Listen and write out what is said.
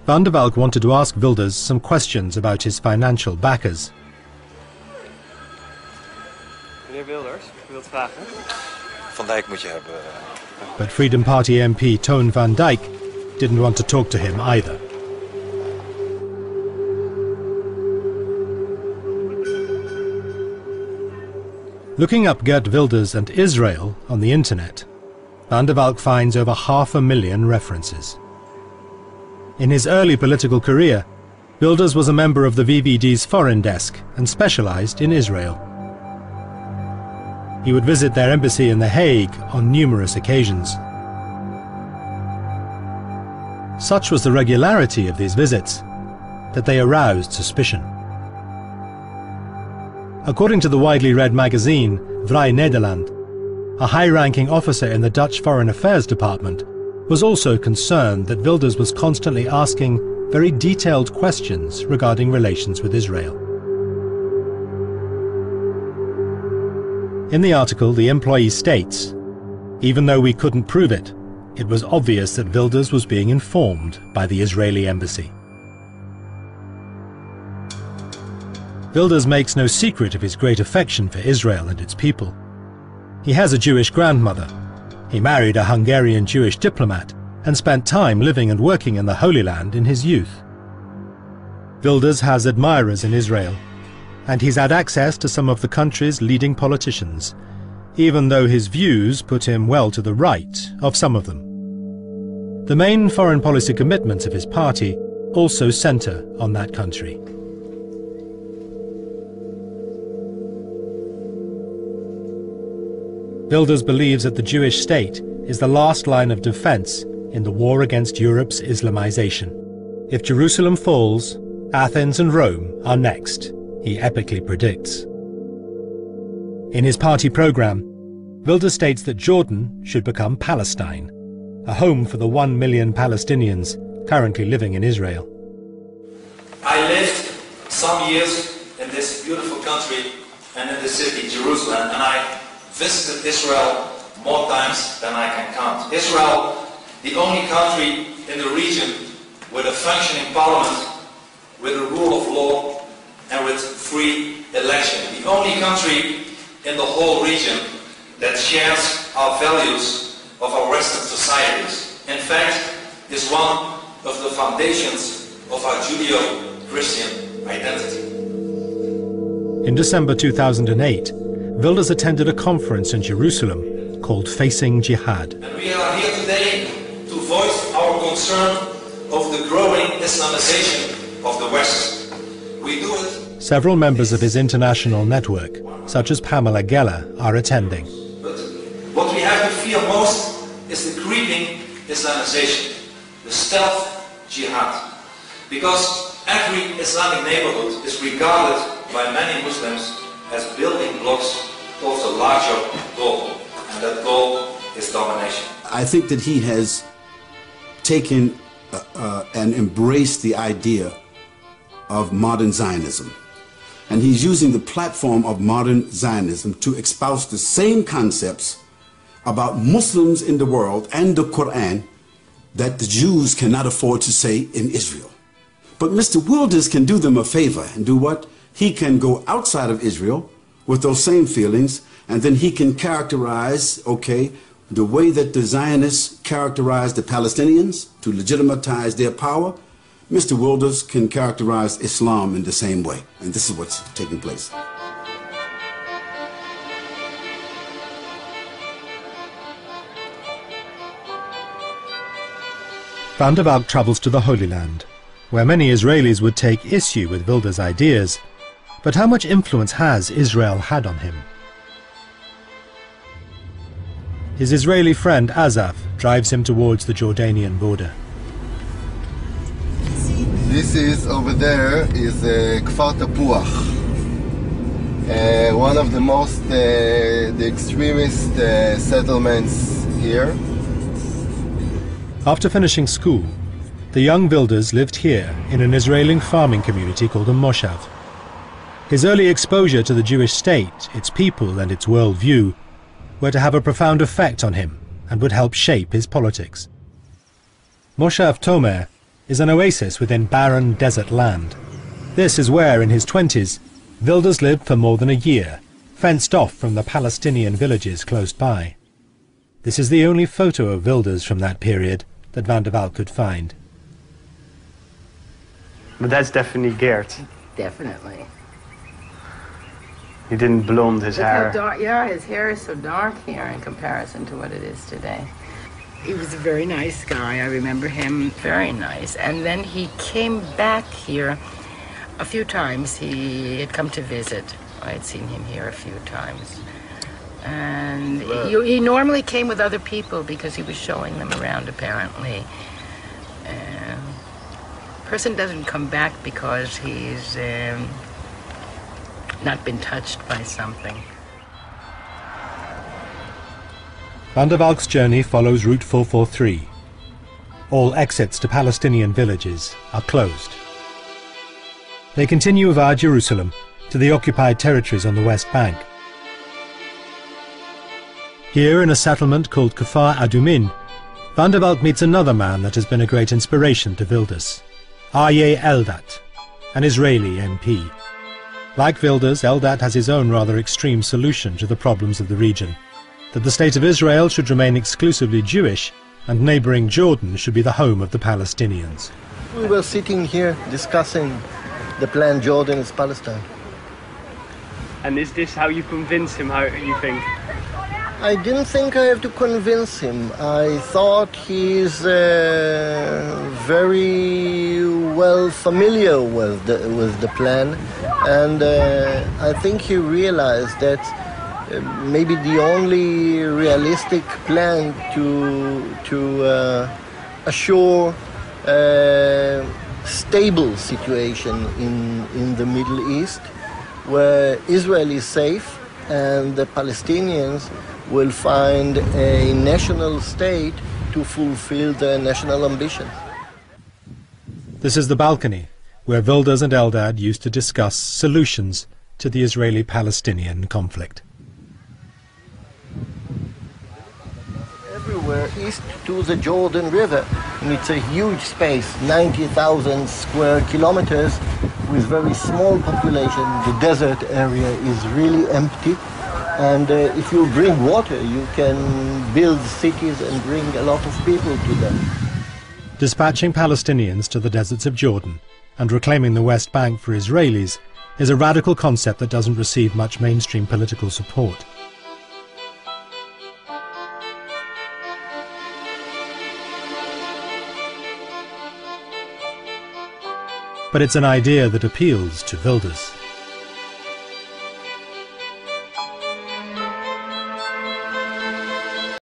Van der Valk wanted to ask Wilders some questions about his financial backers. Meneer Wilders, u wilt vragen? Van Dijk moet je hebben. But Freedom Party MP Toon van Dijk didn't want to talk to him either. Looking up Geert Wilders and Israel on the internet, Van der Valk finds over 500,000 references. In his early political career, Wilders was a member of the VVD's foreign desk and specialized in Israel. He would visit their embassy in The Hague on numerous occasions. Such was the regularity of these visits that they aroused suspicion. According to the widely read magazine Vrij Nederland, a high-ranking officer in the Dutch Foreign Affairs Department was also concerned that Wilders was constantly asking very detailed questions regarding relations with Israel. In the article, the employee states, "Even though we couldn't prove it, it was obvious that Wilders was being informed by the Israeli embassy." Wilders makes no secret of his great affection for Israel and its people. He has a Jewish grandmother. He married a Hungarian Jewish diplomat and spent time living and working in the Holy Land in his youth. Wilders has admirers in Israel, and he's had access to some of the country's leading politicians, even though his views put him well to the right of some of them. The main foreign policy commitments of his party also centre on that country. Wilders believes that the Jewish state is the last line of defense in the war against Europe's Islamization. If Jerusalem falls, Athens and Rome are next, he epically predicts. In his party program, Wilders states that Jordan should become Palestine, a home for the 1 million Palestinians currently living in Israel. I lived some years in this beautiful country and in the city Jerusalem, and I visited Israel more times than I can count. Israel, the only country in the region with a functioning parliament, with a rule of law, and with free election. The only country in the whole region that shares our values of our Western societies. In fact, is one of the foundations of our Judeo-Christian identity. In December 2008, Wilders attended a conference in Jerusalem called Facing Jihad. And we are here today to voice our concern over the growing Islamization of the West. We do it. Several members of his international network, such as Pamela Geller, are attending. But what we have to fear most is the creeping Islamization, the stealth jihad. Because every Islamic neighborhood is regarded by many Muslims as building blocks towards a larger goal, and that goal is domination. I think that he has taken and embraced the idea of modern Zionism. And he's using the platform of modern Zionism to espouse the same concepts about Muslims in the world and the Quran that the Jews cannot afford to say in Israel. But Mr. Wilders can do them a favor and do what? He can go outside of Israel with those same feelings, and then he can characterize, okay, the way that the Zionists characterize the Palestinians to legitimize their power. Mr. Wilders can characterize Islam in the same way, and this is what's taking place. Van der Valk travels to the Holy Land, where many Israelis would take issue with Wilders' ideas. But how much influence has Israel had on him? His Israeli friend Azaf drives him towards the Jordanian border. This is over there is Kfar Tapuach, one of the most the extremist settlements here. After finishing school, the young Wilders lived here in an Israeli farming community called a moshav. His early exposure to the Jewish state, its people and its worldview were to have a profound effect on him and would help shape his politics. Moshav Tomer is an oasis within barren desert land. This is where, in his 20s, Wilders lived for more than a year, fenced off from the Palestinian villages close by. This is the only photo of Wilders from that period that Van der Valk could find. But that's definitely Geert. Definitely. He didn't blonde his Look hair. how dark, yeah, his hair is so dark here in comparison to what it is today. He was a very nice guy. I remember him very nice. And then he came back here a few times. He had come to visit. I had seen him here a few times. And he normally came with other people because he was showing them around, apparently. Person doesn't come back because he's not been touched by something. Van der Valk's journey follows Route 443. All exits to Palestinian villages are closed. They continue via Jerusalem to the occupied territories on the West Bank. Here, in a settlement called Kfar Adumin, Van der Valk meets another man that has been a great inspiration to Wilders, Aryeh Eldad, an Israeli MP. Like Wilders, Eldad has his own rather extreme solution to the problems of the region, that the State of Israel should remain exclusively Jewish and neighbouring Jordan should be the home of the Palestinians. We were sitting here discussing the plan Jordan is Palestine. And is this how you convince him, how you think? I didn't think I have to convince him. I thought he's very well familiar with the plan, and I think he realized that maybe the only realistic plan to assure a stable situation in the Middle East, where Israel is safe and the Palestinians will find a national state to fulfill their national ambitions. This is the balcony where Wilders and Eldad used to discuss solutions to the Israeli-Palestinian conflict. Everywhere east to the Jordan River, and it's a huge space, 90,000 square kilometers with very small population. The desert area is really empty. And if you bring water, you can build cities and bring a lot of people to them. Dispatching Palestinians to the deserts of Jordan and reclaiming the West Bank for Israelis is a radical concept that doesn't receive much mainstream political support. But it's an idea that appeals to Wilders.